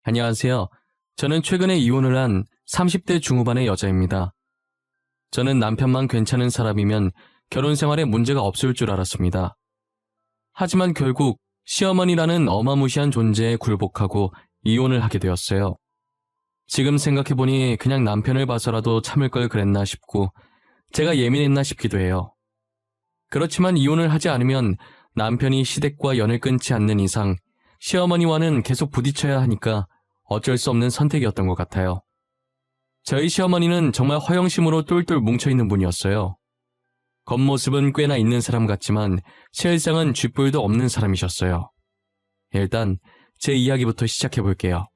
안녕하세요. 저는 최근에 이혼을 한 30대 중후반의 여자입니다. 저는 남편만 괜찮은 사람이면 결혼 생활에 문제가 없을 줄 알았습니다. 하지만 결국 시어머니라는 어마무시한 존재에 굴복하고 이혼을 하게 되었어요. 지금 생각해보니 그냥 남편을 봐서라도 참을 걸 그랬나 싶고 제가 예민했나 싶기도 해요. 그렇지만 이혼을 하지 않으면 남편이 시댁과 연을 끊지 않는 이상 시어머니와는 계속 부딪혀야 하니까 어쩔 수 없는 선택이었던 것 같아요. 저희 시어머니는 정말 허영심으로 똘똘 뭉쳐있는 분이었어요. 겉모습은 꽤나 있는 사람 같지만 실상은 쥐뿔도 없는 사람이셨어요. 일단 제 이야기부터 시작해볼게요.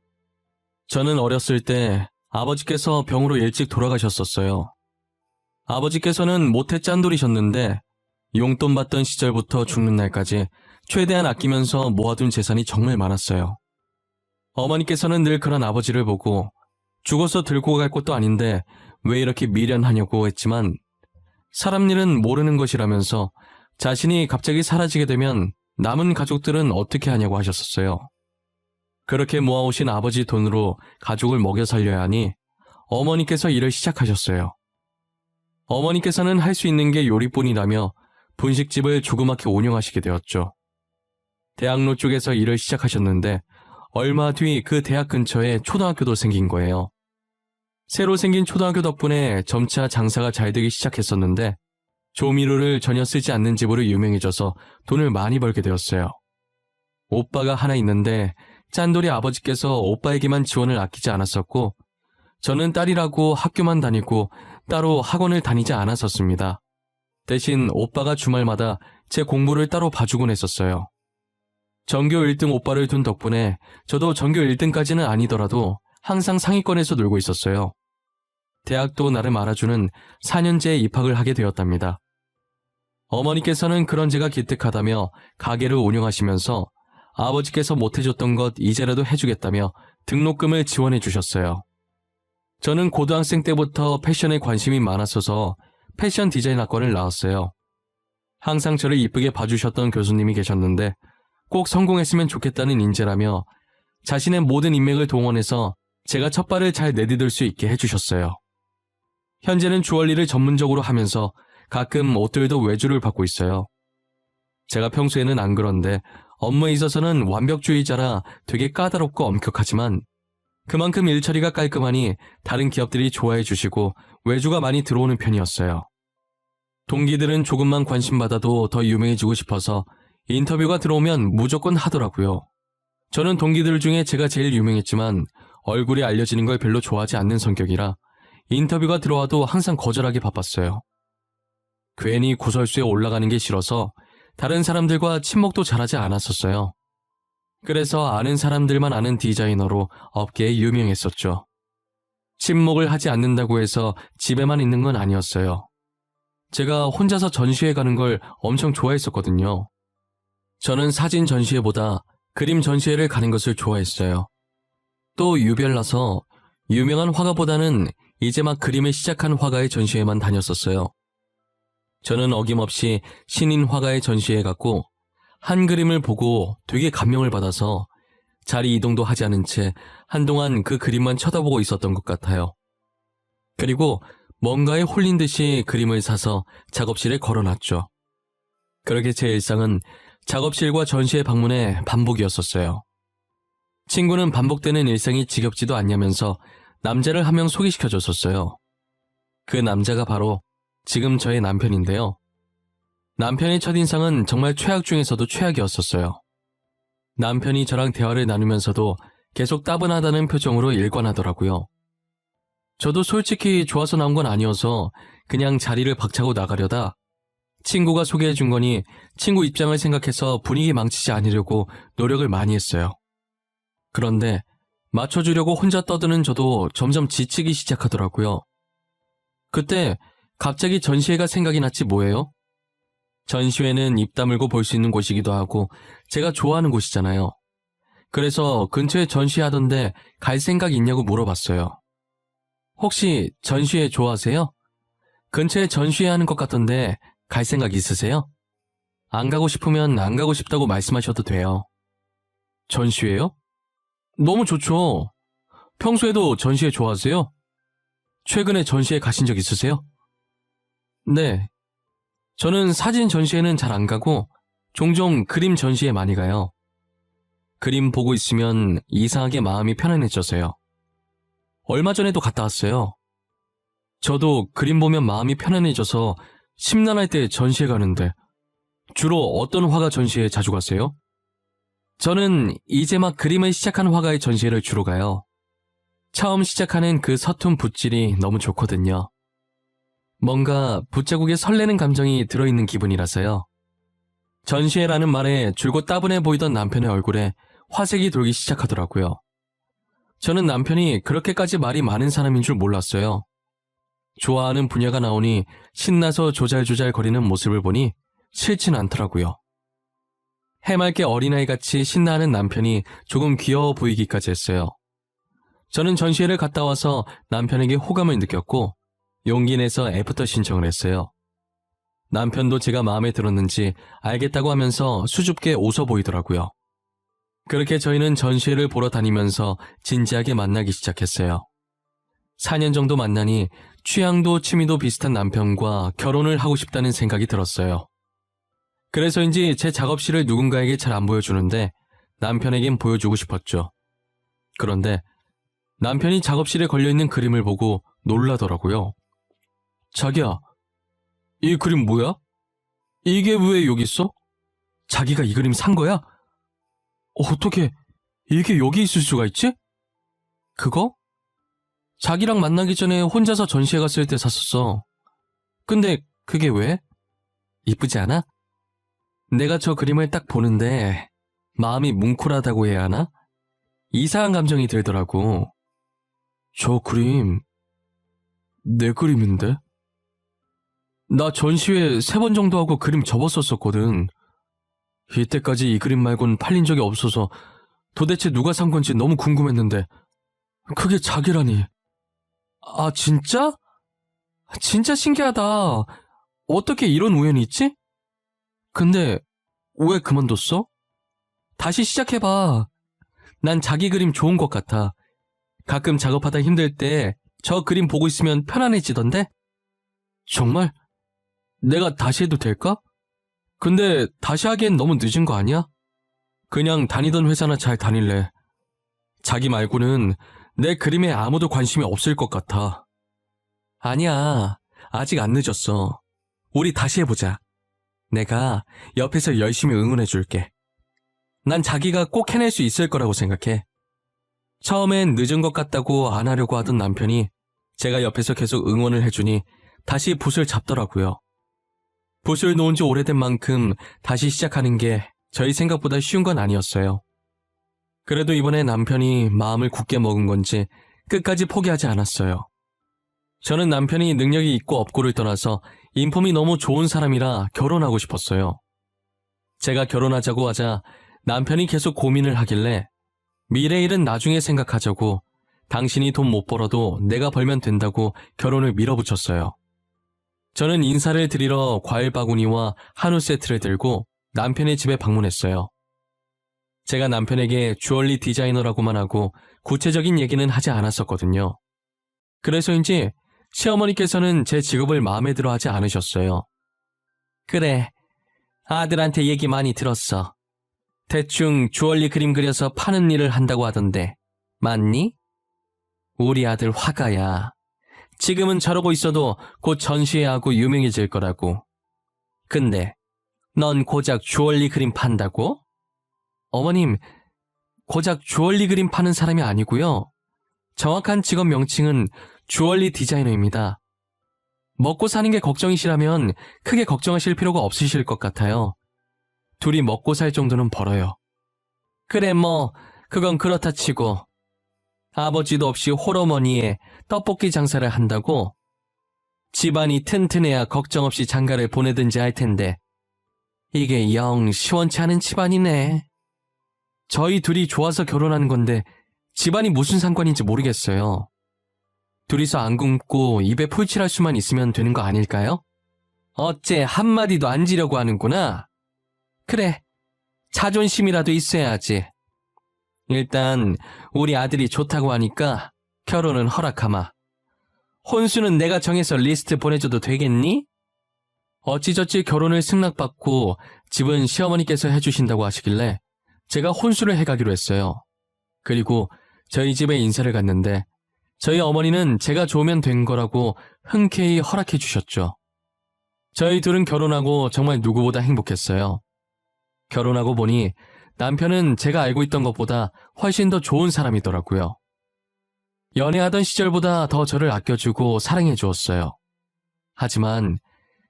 저는 어렸을 때 아버지께서 병으로 일찍 돌아가셨었어요. 아버지께서는 모태 짠돌이셨는데 용돈 받던 시절부터 죽는 날까지 최대한 아끼면서 모아둔 재산이 정말 많았어요. 어머니께서는 늘 그런 아버지를 보고 죽어서 들고 갈 것도 아닌데 왜 이렇게 미련하냐고 했지만 사람 일은 모르는 것이라면서 자신이 갑자기 사라지게 되면 남은 가족들은 어떻게 하냐고 하셨었어요. 그렇게 모아오신 아버지 돈으로 가족을 먹여 살려야 하니 어머니께서 일을 시작하셨어요. 어머니께서는 할 수 있는 게 요리뿐이라며 분식집을 조그맣게 운영하시게 되었죠. 대학로 쪽에서 일을 시작하셨는데 얼마 뒤 그 대학 근처에 초등학교도 생긴 거예요. 새로 생긴 초등학교 덕분에 점차 장사가 잘 되기 시작했었는데 조미료를 전혀 쓰지 않는 집으로 유명해져서 돈을 많이 벌게 되었어요. 오빠가 하나 있는데 짠돌이 아버지께서 오빠에게만 지원을 아끼지 않았었고 저는 딸이라고 학교만 다니고 따로 학원을 다니지 않았었습니다. 대신 오빠가 주말마다 제 공부를 따로 봐주곤 했었어요. 전교 1등 오빠를 둔 덕분에 저도 전교 1등까지는 아니더라도 항상 상위권에서 놀고 있었어요. 대학도 나를 알아주는 4년제에 입학을 하게 되었답니다. 어머니께서는 그런 제가 기특하다며 가게를 운영하시면서 아버지께서 못해줬던 것 이제라도 해주겠다며 등록금을 지원해 주셨어요. 저는 고등학생 때부터 패션에 관심이 많았어서 패션 디자인 학과를 나왔어요. 항상 저를 이쁘게 봐주셨던 교수님이 계셨는데 꼭 성공했으면 좋겠다는 인재라며 자신의 모든 인맥을 동원해서 제가 첫 발을 잘 내디딜 수 있게 해주셨어요. 현재는 주얼리를 전문적으로 하면서 가끔 옷들도 외주를 받고 있어요. 제가 평소에는 안 그런데 업무에 있어서는 완벽주의자라 되게 까다롭고 엄격하지만 그만큼 일처리가 깔끔하니 다른 기업들이 좋아해 주시고 외주가 많이 들어오는 편이었어요. 동기들은 조금만 관심 받아도 더 유명해지고 싶어서 인터뷰가 들어오면 무조건 하더라고요. 저는 동기들 중에 제가 제일 유명했지만 얼굴이 알려지는 걸 별로 좋아하지 않는 성격이라 인터뷰가 들어와도 항상 거절하기 바빴어요. 괜히 구설수에 올라가는 게 싫어서 다른 사람들과 친목도 잘하지 않았었어요. 그래서 아는 사람들만 아는 디자이너로 업계에 유명했었죠. 친목을 하지 않는다고 해서 집에만 있는 건 아니었어요. 제가 혼자서 전시회 가는 걸 엄청 좋아했었거든요. 저는 사진 전시회보다 그림 전시회를 가는 것을 좋아했어요. 또 유별나서 유명한 화가보다는 이제 막 그림을 시작한 화가의 전시회만 다녔었어요. 저는 어김없이 신인 화가의 전시회에 갔고 한 그림을 보고 되게 감명을 받아서 자리 이동도 하지 않은 채 한동안 그 그림만 쳐다보고 있었던 것 같아요. 그리고 뭔가에 홀린 듯이 그림을 사서 작업실에 걸어놨죠. 그렇게 제 일상은 작업실과 전시회 방문의 반복이었었어요. 친구는 반복되는 일상이 지겹지도 않냐면서 남자를 한 명 소개시켜줬었어요. 그 남자가 바로 지금 저의 남편인데요. 남편의 첫인상은 정말 최악 중에서도 최악이었었어요. 남편이 저랑 대화를 나누면서도 계속 따분하다는 표정으로 일관하더라고요. 저도 솔직히 좋아서 나온 건 아니어서 그냥 자리를 박차고 나가려다 친구가 소개해준 거니 친구 입장을 생각해서 분위기 망치지 않으려고 노력을 많이 했어요. 그런데 맞춰주려고 혼자 떠드는 저도 점점 지치기 시작하더라고요. 그때 갑자기 전시회가 생각이 났지 뭐예요? 전시회는 입 다물고 볼 수 있는 곳이기도 하고 제가 좋아하는 곳이잖아요. 그래서 근처에 전시하던데 갈 생각 있냐고 물어봤어요. 혹시 전시회 좋아하세요? 근처에 전시회 하는 것 같던데 갈 생각 있으세요? 안 가고 싶으면 안 가고 싶다고 말씀하셔도 돼요. 전시회요? 너무 좋죠. 평소에도 전시회 좋아하세요? 최근에 전시회 가신 적 있으세요? 네. 저는 사진 전시회는 잘 안 가고 종종 그림 전시회 많이 가요. 그림 보고 있으면 이상하게 마음이 편안해져서요. 얼마 전에도 갔다 왔어요. 저도 그림 보면 마음이 편안해져서 심란할 때 전시회 가는데 주로 어떤 화가 전시회에 자주 가세요? 저는 이제 막 그림을 시작한 화가의 전시회를 주로 가요. 처음 시작하는 그 서툰 붓질이 너무 좋거든요. 뭔가 붓자국에 설레는 감정이 들어있는 기분이라서요. 전시회라는 말에 줄곧 따분해 보이던 남편의 얼굴에 화색이 돌기 시작하더라고요. 저는 남편이 그렇게까지 말이 많은 사람인 줄 몰랐어요. 좋아하는 분야가 나오니 신나서 조잘조잘 거리는 모습을 보니 싫진 않더라고요. 해맑게 어린아이같이 신나하는 남편이 조금 귀여워 보이기까지 했어요. 저는 전시회를 갔다 와서 남편에게 호감을 느꼈고 용기 내서 애프터 신청을 했어요. 남편도 제가 마음에 들었는지 알겠다고 하면서 수줍게 웃어 보이더라고요. 그렇게 저희는 전시회를 보러 다니면서 진지하게 만나기 시작했어요. 4년 정도 만나니 취향도 취미도 비슷한 남편과 결혼을 하고 싶다는 생각이 들었어요. 그래서인지 제 작업실을 누군가에게 잘 안 보여주는데 남편에겐 보여주고 싶었죠. 그런데 남편이 작업실에 걸려있는 그림을 보고 놀라더라고요. 자기야, 이 그림 뭐야? 이게 왜 여기 있어? 자기가 이 그림 산 거야? 어떻게 이게 여기 있을 수가 있지? 그거? 자기랑 만나기 전에 혼자서 전시회 갔을 때 샀었어. 근데 그게 왜? 이쁘지 않아? 내가 저 그림을 딱 보는데 마음이 뭉클하다고 해야 하나? 이상한 감정이 들더라고. 저 그림 내 그림인데? 나 전시회 3번 정도 하고 그림 접었었거든. 이때까지 이 그림 말곤 팔린 적이 없어서 도대체 누가 산 건지 너무 궁금했는데 그게 자기라니. 아, 진짜? 진짜 신기하다. 어떻게 이런 우연이 있지? 근데 왜 그만뒀어? 다시 시작해봐. 난 자기 그림 좋은 것 같아. 가끔 작업하다 힘들 때 저 그림 보고 있으면 편안해지던데? 정말? 내가 다시 해도 될까? 근데 다시 하기엔 너무 늦은 거 아니야? 그냥 다니던 회사나 잘 다닐래. 자기 말고는 내 그림에 아무도 관심이 없을 것 같아. 아니야. 아직 안 늦었어. 우리 다시 해보자. 내가 옆에서 열심히 응원해줄게. 난 자기가 꼭 해낼 수 있을 거라고 생각해. 처음엔 늦은 것 같다고 안 하려고 하던 남편이 제가 옆에서 계속 응원을 해주니 다시 붓을 잡더라고요. 붓을 놓은 지 오래된 만큼 다시 시작하는 게 저희 생각보다 쉬운 건 아니었어요. 그래도 이번에 남편이 마음을 굳게 먹은 건지 끝까지 포기하지 않았어요. 저는 남편이 능력이 있고 없고를 떠나서 인품이 너무 좋은 사람이라 결혼하고 싶었어요. 제가 결혼하자고 하자 남편이 계속 고민을 하길래 미래 일은 나중에 생각하자고 당신이 돈 못 벌어도 내가 벌면 된다고 결혼을 밀어붙였어요. 저는 인사를 드리러 과일 바구니와 한우 세트를 들고 남편의 집에 방문했어요. 제가 남편에게 주얼리 디자이너라고만 하고 구체적인 얘기는 하지 않았었거든요. 그래서인지 시어머니께서는 제 직업을 마음에 들어 하지 않으셨어요. 그래, 아들한테 얘기 많이 들었어. 대충 주얼리 그림 그려서 파는 일을 한다고 하던데 맞니? 우리 아들 화가야. 지금은 저러고 있어도 곧 전시회하고 유명해질 거라고. 근데 넌 고작 주얼리 그림 판다고? 어머님, 고작 주얼리 그림 파는 사람이 아니고요. 정확한 직업 명칭은 주얼리 디자이너입니다. 먹고 사는 게 걱정이시라면 크게 걱정하실 필요가 없으실 것 같아요. 둘이 먹고 살 정도는 벌어요. 그래 뭐 그건 그렇다 치고 아버지도 없이 홀어머니에 떡볶이 장사를 한다고? 집안이 튼튼해야 걱정 없이 장가를 보내든지 할 텐데 이게 영 시원치 않은 집안이네. 저희 둘이 좋아서 결혼한 건데 집안이 무슨 상관인지 모르겠어요. 둘이서 안 굶고 입에 풀칠할 수만 있으면 되는 거 아닐까요? 어째 한마디도 안 지려고 하는구나. 그래, 자존심이라도 있어야지. 일단 우리 아들이 좋다고 하니까 결혼은 허락하마. 혼수는 내가 정해서 리스트 보내줘도 되겠니? 어찌저찌 결혼을 승낙받고 집은 시어머니께서 해주신다고 하시길래 제가 혼수를 해가기로 했어요. 그리고 저희 집에 인사를 갔는데 저희 어머니는 제가 좋으면 된 거라고 흔쾌히 허락해 주셨죠. 저희 둘은 결혼하고 정말 누구보다 행복했어요. 결혼하고 보니 남편은 제가 알고 있던 것보다 훨씬 더 좋은 사람이더라고요. 연애하던 시절보다 더 저를 아껴주고 사랑해 주었어요. 하지만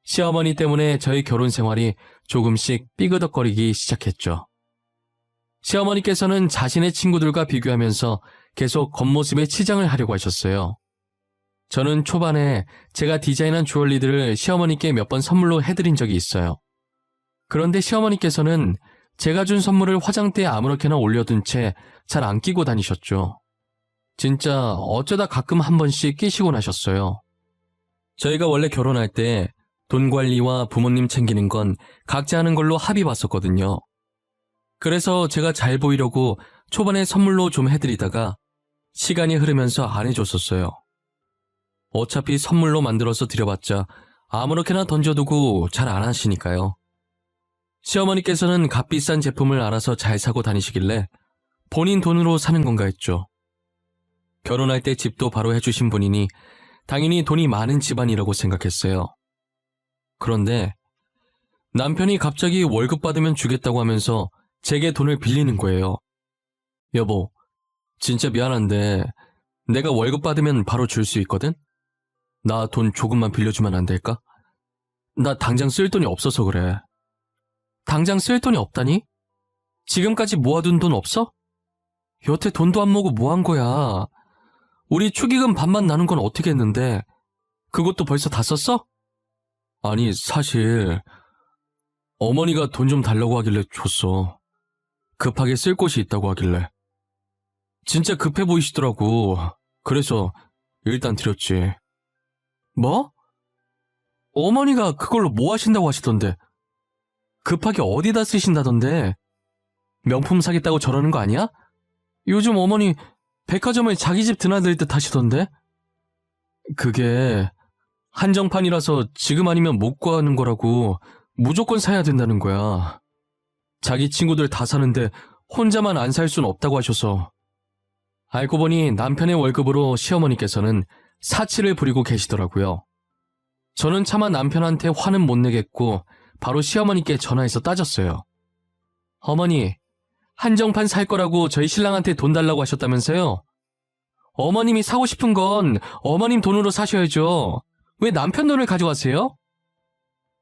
시어머니 때문에 저희 결혼 생활이 조금씩 삐그덕거리기 시작했죠. 시어머니께서는 자신의 친구들과 비교하면서 계속 겉모습에 치장을 하려고 하셨어요. 저는 초반에 제가 디자인한 주얼리들을 시어머니께 몇 번 선물로 해드린 적이 있어요. 그런데 시어머니께서는 제가 준 선물을 화장대에 아무렇게나 올려둔 채 잘 안 끼고 다니셨죠. 진짜 어쩌다 가끔 한 번씩 끼시곤 하셨어요. 저희가 원래 결혼할 때 돈 관리와 부모님 챙기는 건 각자 하는 걸로 합의 봤었거든요. 그래서 제가 잘 보이려고 초반에 선물로 좀 해드리다가 시간이 흐르면서 안 해줬었어요. 어차피 선물로 만들어서 드려봤자 아무렇게나 던져두고 잘 안 하시니까요. 시어머니께서는 값비싼 제품을 알아서 잘 사고 다니시길래 본인 돈으로 사는 건가 했죠. 결혼할 때 집도 바로 해주신 분이니 당연히 돈이 많은 집안이라고 생각했어요. 그런데 남편이 갑자기 월급 받으면 주겠다고 하면서 제게 돈을 빌리는 거예요. 여보, 진짜 미안한데 내가 월급 받으면 바로 줄 수 있거든? 나 돈 조금만 빌려주면 안 될까? 나 당장 쓸 돈이 없어서 그래. 당장 쓸 돈이 없다니? 지금까지 모아둔 돈 없어? 여태 돈도 안 모으고 뭐 한 거야? 우리 축의금 반만 나눈 건 어떻게 했는데 그것도 벌써 다 썼어? 아니, 사실 어머니가 돈 좀 달라고 하길래 줬어. 급하게 쓸 곳이 있다고 하길래. 진짜 급해 보이시더라고. 그래서 일단 드렸지. 뭐? 어머니가 그걸로 뭐 하신다고 하시던데. 급하게 어디다 쓰신다던데. 명품 사겠다고 저러는 거 아니야? 요즘 어머니 백화점을 자기 집 드나들 듯 하시던데. 그게 한정판이라서 지금 아니면 못 구하는 거라고 무조건 사야 된다는 거야. 자기 친구들 다 사는데 혼자만 안 살 순 없다고 하셔서. 알고 보니 남편의 월급으로 시어머니께서는 사치를 부리고 계시더라고요. 저는 차마 남편한테 화는 못 내겠고 바로 시어머니께 전화해서 따졌어요. 어머니, 한정판 살 거라고 저희 신랑한테 돈 달라고 하셨다면서요? 어머님이 사고 싶은 건 어머님 돈으로 사셔야죠. 왜 남편 돈을 가져가세요?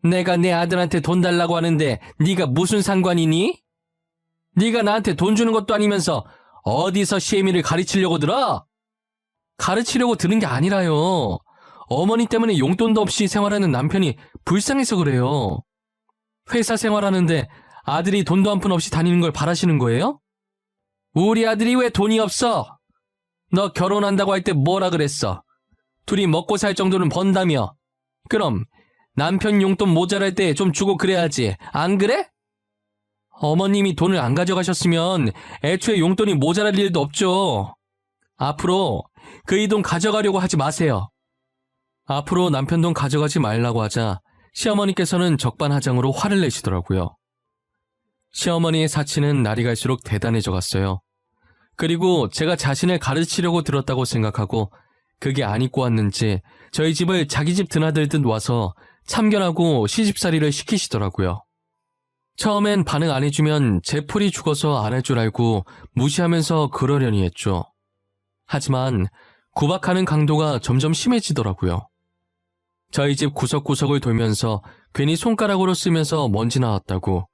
내가 내 아들한테 돈 달라고 하는데 네가 무슨 상관이니? 네가 나한테 돈 주는 것도 아니면서 어디서 시애미를 가르치려고 들어? 가르치려고 드는 게 아니라요. 어머니 때문에 용돈도 없이 생활하는 남편이 불쌍해서 그래요. 회사 생활하는데 아들이 돈도 한 푼 없이 다니는 걸 바라시는 거예요? 우리 아들이 왜 돈이 없어? 너 결혼한다고 할 때 뭐라 그랬어? 둘이 먹고 살 정도는 번다며. 그럼 남편 용돈 모자랄 때 좀 주고 그래야지. 안 그래? 어머님이 돈을 안 가져가셨으면 애초에 용돈이 모자랄 일도 없죠. 앞으로 그 이 돈 가져가려고 하지 마세요. 앞으로 남편 돈 가져가지 말라고 하자 시어머니께서는 적반하장으로 화를 내시더라고요. 시어머니의 사치는 날이 갈수록 대단해져 갔어요. 그리고 제가 자신을 가르치려고 들었다고 생각하고 그게 안 입고 왔는지 저희 집을 자기 집 드나들듯 와서 참견하고 시집살이를 시키시더라고요. 처음엔 반응 안 해주면 제 풀이 죽어서 안 할 줄 알고 무시하면서 그러려니 했죠. 하지만 구박하는 강도가 점점 심해지더라고요. 저희 집 구석구석을 돌면서 괜히 손가락으로 쓰면서 먼지 나왔다고,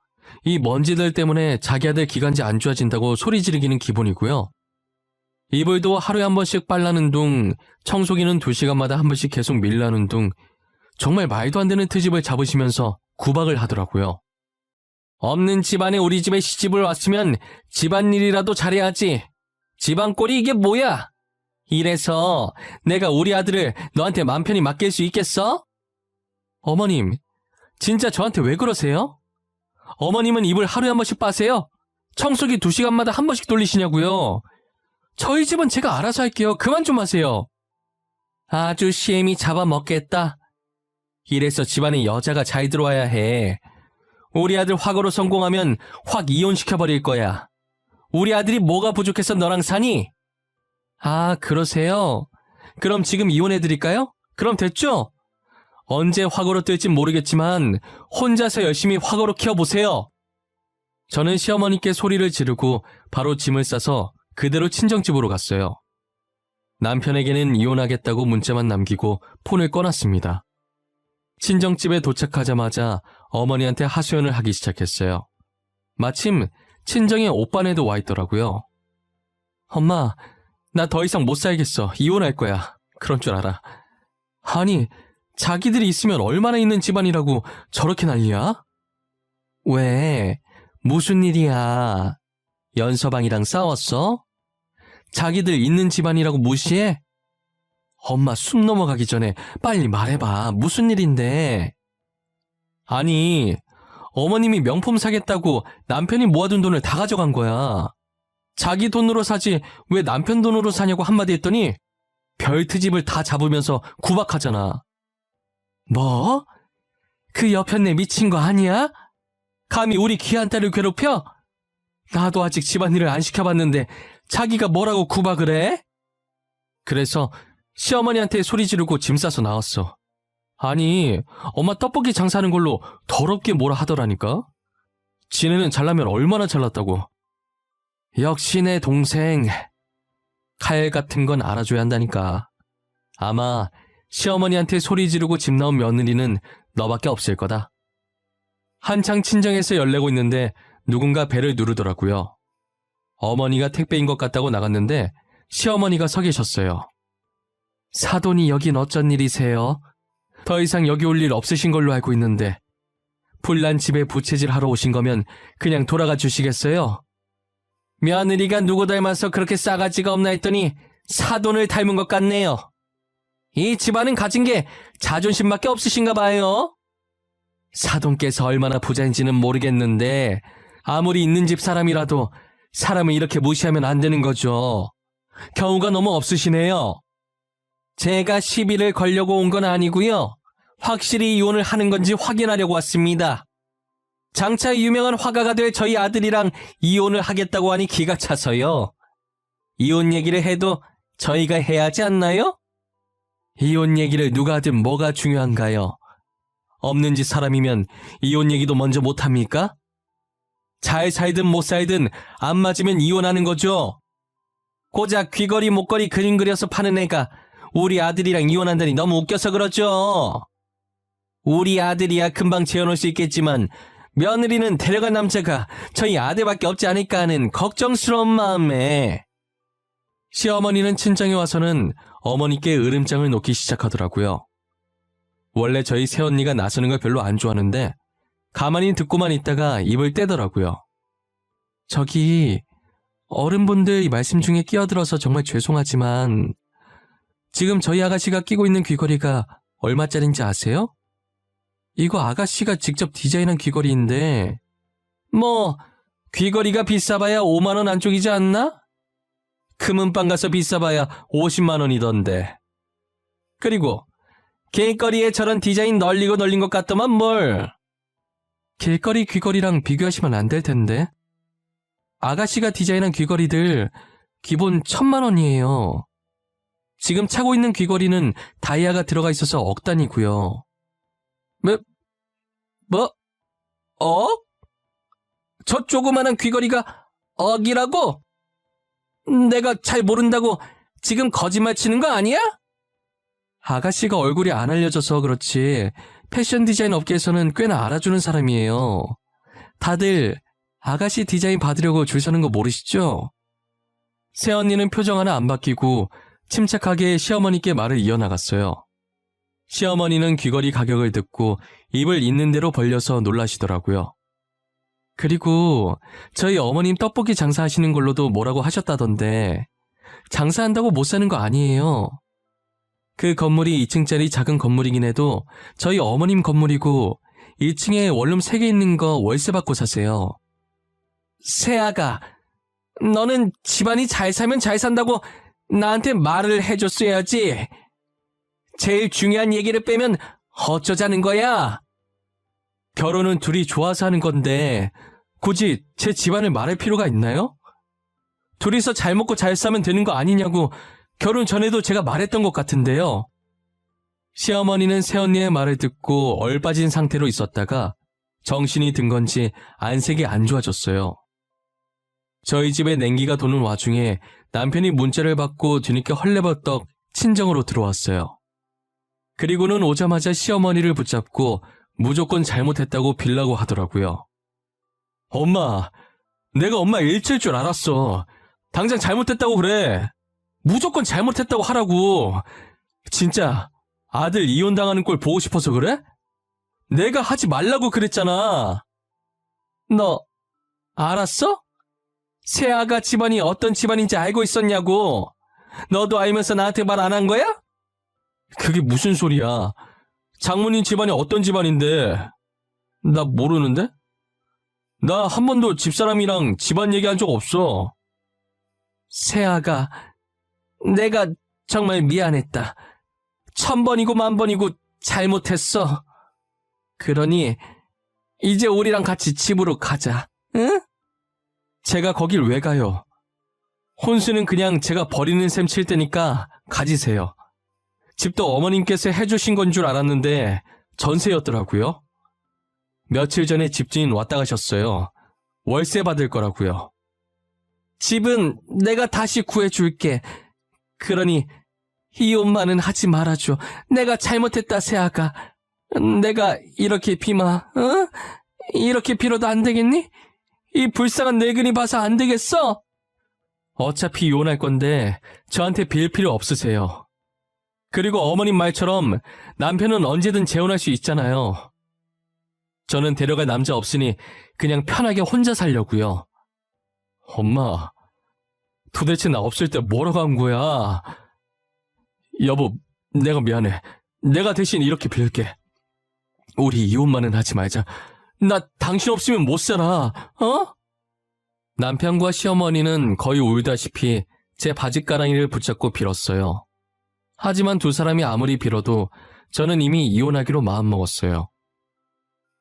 이 먼지들 때문에 자기 아들 기관지 안 좋아진다고 소리 지르기는 기본이고요. 이불도 하루에 한 번씩 빨라는 둥, 청소기는 2시간마다 한 번씩 계속 밀라는 둥, 정말 말도 안 되는 트집을 잡으시면서 구박을 하더라고요. 없는 집안에 우리 집에 시집을 왔으면 집안일이라도 잘해야지. 집안꼴이 이게 뭐야? 이래서 내가 우리 아들을 너한테 맘 편히 맡길 수 있겠어? 어머님, 진짜 저한테 왜 그러세요? 어머님은 이불 하루에 한 번씩 빠세요? 청소기 2시간마다 한 번씩 돌리시냐고요. 저희 집은 제가 알아서 할게요. 그만 좀 하세요. 아주 시엠이 잡아먹겠다. 이래서 집안에 여자가 잘 들어와야 해. 우리 아들 화거로 성공하면 확 이혼시켜버릴 거야. 우리 아들이 뭐가 부족해서 너랑 사니? 아, 그러세요? 그럼 지금 이혼해드릴까요? 그럼 됐죠? 언제 화거로 뜰진 모르겠지만 혼자서 열심히 화거로 키워보세요. 저는 시어머니께 소리를 지르고 바로 짐을 싸서 그대로 친정집으로 갔어요. 남편에게는 이혼하겠다고 문자만 남기고 폰을 꺼놨습니다. 친정집에 도착하자마자 어머니한테 하소연을 하기 시작했어요. 마침 친정에 오빠네도 와 있더라고요. 엄마, 나 더 이상 못 살겠어. 이혼할 거야. 그런 줄 알아. 아니, 자기들이 있으면 얼마나 있는 집안이라고 저렇게 난리야? 왜? 무슨 일이야? 연서방이랑 싸웠어? 자기들 있는 집안이라고 무시해? 엄마 숨 넘어가기 전에 빨리 말해봐. 무슨 일인데? 아니, 어머님이 명품 사겠다고 남편이 모아둔 돈을 다 가져간 거야. 자기 돈으로 사지 왜 남편 돈으로 사냐고 한마디 했더니 별트집을 다 잡으면서 구박하잖아. 뭐? 그 여편네 미친 거 아니야? 감히 우리 귀한 딸을 괴롭혀? 나도 아직 집안일을 안 시켜봤는데 자기가 뭐라고 구박을 해? 그래서 시어머니한테 소리 지르고 짐 싸서 나왔어. 아니, 엄마 떡볶이 장사하는 걸로 더럽게 뭐라 하더라니까? 지네는 잘나면 얼마나 잘났다고. 역시 내 동생. 칼 같은 건 알아줘야 한다니까. 아마 시어머니한테 소리 지르고 집 나온 며느리는 너밖에 없을 거다. 한창 친정에서 열내고 있는데 누군가 배를 누르더라고요. 어머니가 택배인 것 같다고 나갔는데 시어머니가 서 계셨어요. 사돈이 여긴 어쩐 일이세요? 더 이상 여기 올 일 없으신 걸로 알고 있는데 불난 집에 부채질 하러 오신 거면 그냥 돌아가 주시겠어요? 며느리가 누구 닮아서 그렇게 싸가지가 없나 했더니 사돈을 닮은 것 같네요. 이 집안은 가진 게 자존심밖에 없으신가 봐요. 사돈께서 얼마나 부자인지는 모르겠는데 아무리 있는 집 사람이라도 사람을 이렇게 무시하면 안 되는 거죠. 경우가 너무 없으시네요. 제가 시비를 걸려고 온 건 아니고요. 확실히 이혼을 하는 건지 확인하려고 왔습니다. 장차 유명한 화가가 될 저희 아들이랑 이혼을 하겠다고 하니 기가 차서요. 이혼 얘기를 해도 저희가 해야 하지 않나요? 이혼 얘기를 누가 하든 뭐가 중요한가요? 없는 집 사람이면 이혼 얘기도 먼저 못합니까? 잘 살든 못 살든 안 맞으면 이혼하는 거죠. 고작 귀걸이 목걸이 그림 그려서 파는 애가 우리 아들이랑 이혼한다니 너무 웃겨서 그렇죠. 우리 아들이야 금방 재혼할 수 있겠지만 며느리는 데려간 남자가 저희 아들밖에 없지 않을까 하는 걱정스러운 마음에. 시어머니는 친정에 와서는 어머니께 으름장을 놓기 시작하더라고요. 원래 저희 새언니가 나서는 걸 별로 안 좋아하는데 가만히 듣고만 있다가 입을 떼더라고요. 저기 어른분들 말씀 중에 끼어들어서 정말 죄송하지만 지금 저희 아가씨가 끼고 있는 귀걸이가 얼마짜린지 아세요? 이거 아가씨가 직접 디자인한 귀걸이인데 뭐 귀걸이가 비싸봐야 5만 원 안쪽이지 않나? 금은방 가서 비싸봐야 50만 원이던데. 그리고 길거리에 저런 디자인 널리고 널린 것 같더만 뭘. 길거리 귀걸이랑 비교하시면 안 될 텐데. 아가씨가 디자인한 귀걸이들 기본 1,000만 원이에요. 지금 차고 있는 귀걸이는 다이아가 들어가 있어서 억 단위고요. 뭐? 억? 저 조그마한 귀걸이가 억이라고? 내가 잘 모른다고 지금 거짓말 치는 거 아니야? 아가씨가 얼굴이 안 알려져서 그렇지 패션 디자인 업계에서는 꽤나 알아주는 사람이에요. 다들 아가씨 디자인 받으려고 줄 서는 거 모르시죠? 새언니는 표정 하나 안 바뀌고 침착하게 시어머니께 말을 이어나갔어요. 시어머니는 귀걸이 가격을 듣고 입을 있는 대로 벌려서 놀라시더라고요. 그리고 저희 어머님 떡볶이 장사하시는 걸로도 뭐라고 하셨다던데 장사한다고 못 사는 거 아니에요. 그 건물이 2층짜리 작은 건물이긴 해도 저희 어머님 건물이고 1층에 원룸 3개 있는 거 월세 받고 사세요. 세아가, 너는 집안이 잘 살면 잘 산다고 나한테 말을 해줬어야지. 제일 중요한 얘기를 빼면 어쩌자는 거야? 결혼은 둘이 좋아서 하는 건데 굳이 제 집안을 말할 필요가 있나요? 둘이서 잘 먹고 잘 사면 되는 거 아니냐고 결혼 전에도 제가 말했던 것 같은데요. 시어머니는 새언니의 말을 듣고 얼빠진 상태로 있었다가 정신이 든 건지 안색이 안 좋아졌어요. 저희 집에 냉기가 도는 와중에 남편이 문자를 받고 뒤늦게 헐레벌떡 친정으로 들어왔어요. 그리고는 오자마자 시어머니를 붙잡고 무조건 잘못했다고 빌라고 하더라고요. 엄마, 내가 엄마 일칠 줄 알았어. 당장 잘못했다고 그래. 무조건 잘못했다고 하라고. 진짜 아들 이혼당하는 꼴 보고 싶어서 그래? 내가 하지 말라고 그랬잖아. 너 알았어? 세아가 집안이 어떤 집안인지 알고 있었냐고. 너도 알면서 나한테 말 안 한 거야? 그게 무슨 소리야. 장모님 집안이 어떤 집안인데. 나 모르는데? 나 한 번도 집사람이랑 집안 얘기한 적 없어. 세아가, 내가 정말 미안했다. 1000번이고 10,000번이고 잘못했어. 그러니 이제 우리랑 같이 집으로 가자. 응? 제가 거길 왜 가요? 혼수는 그냥 제가 버리는 셈 칠 테니까 가지세요. 집도 어머님께서 해주신 건 줄 알았는데 전세였더라고요. 며칠 전에 집주인 왔다 가셨어요. 월세 받을 거라고요. 집은 내가 다시 구해줄게. 그러니 이혼만은 하지 말아줘. 내가 잘못했다, 세아가. 내가 이렇게 이렇게 빌어도 안 되겠니? 이 불쌍한 늙은이 봐서 안 되겠어? 어차피 이혼할 건데 저한테 빌 필요 없으세요. 그리고 어머님 말처럼 남편은 언제든 재혼할 수 있잖아요. 저는 데려갈 남자 없으니 그냥 편하게 혼자 살려고요. 엄마, 도대체 나 없을 때 뭐라고 한 거야? 여보, 내가 미안해. 내가 대신 이렇게 빌게. 우리 이혼만은 하지 말자. 나 당신 없으면 못 살아. 어? 남편과 시어머니는 거의 울다시피 제 바짓가랑이를 붙잡고 빌었어요. 하지만 두 사람이 아무리 빌어도 저는 이미 이혼하기로 마음먹었어요.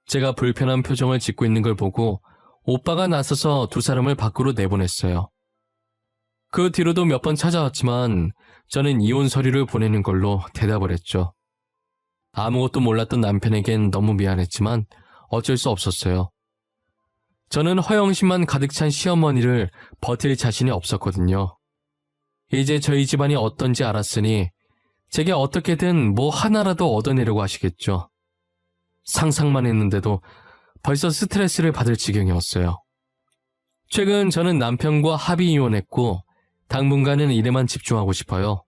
제가 불편한 표정을 짓고 있는 걸 보고 오빠가 나서서 두 사람을 밖으로 내보냈어요. 그 뒤로도 몇 번 찾아왔지만 저는 이혼 서류를 보내는 걸로 대답을 했죠. 아무것도 몰랐던 남편에겐 너무 미안했지만 어쩔 수 없었어요. 저는 허영심만 가득 찬 시어머니를 버틸 자신이 없었거든요. 이제 저희 집안이 어떤지 알았으니 제게 어떻게든 뭐 하나라도 얻어내려고 하시겠죠. 상상만 했는데도 벌써 스트레스를 받을 지경이었어요. 최근 저는 남편과 합의 이혼했고 당분간은 일에만 집중하고 싶어요.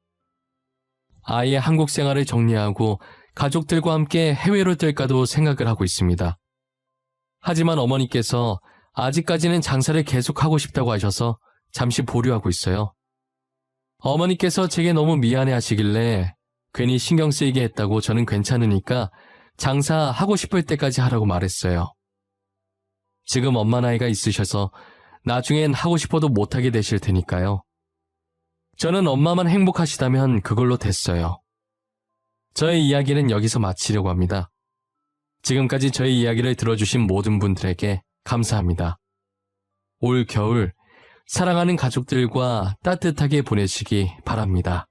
아예 한국 생활을 정리하고 가족들과 함께 해외로 뜰까도 생각을 하고 있습니다. 하지만 어머니께서 아직까지는 장사를 계속하고 싶다고 하셔서 잠시 보류하고 있어요. 어머니께서 제게 너무 미안해 하시길래 괜히 신경 쓰이게 했다고 저는 괜찮으니까 장사하고 싶을 때까지 하라고 말했어요. 지금 엄마 나이가 있으셔서 나중엔 하고 싶어도 못하게 되실 테니까요. 저는 엄마만 행복하시다면 그걸로 됐어요. 저의 이야기는 여기서 마치려고 합니다. 지금까지 저의 이야기를 들어주신 모든 분들에게 감사합니다. 올 겨울 사랑하는 가족들과 따뜻하게 보내시기 바랍니다.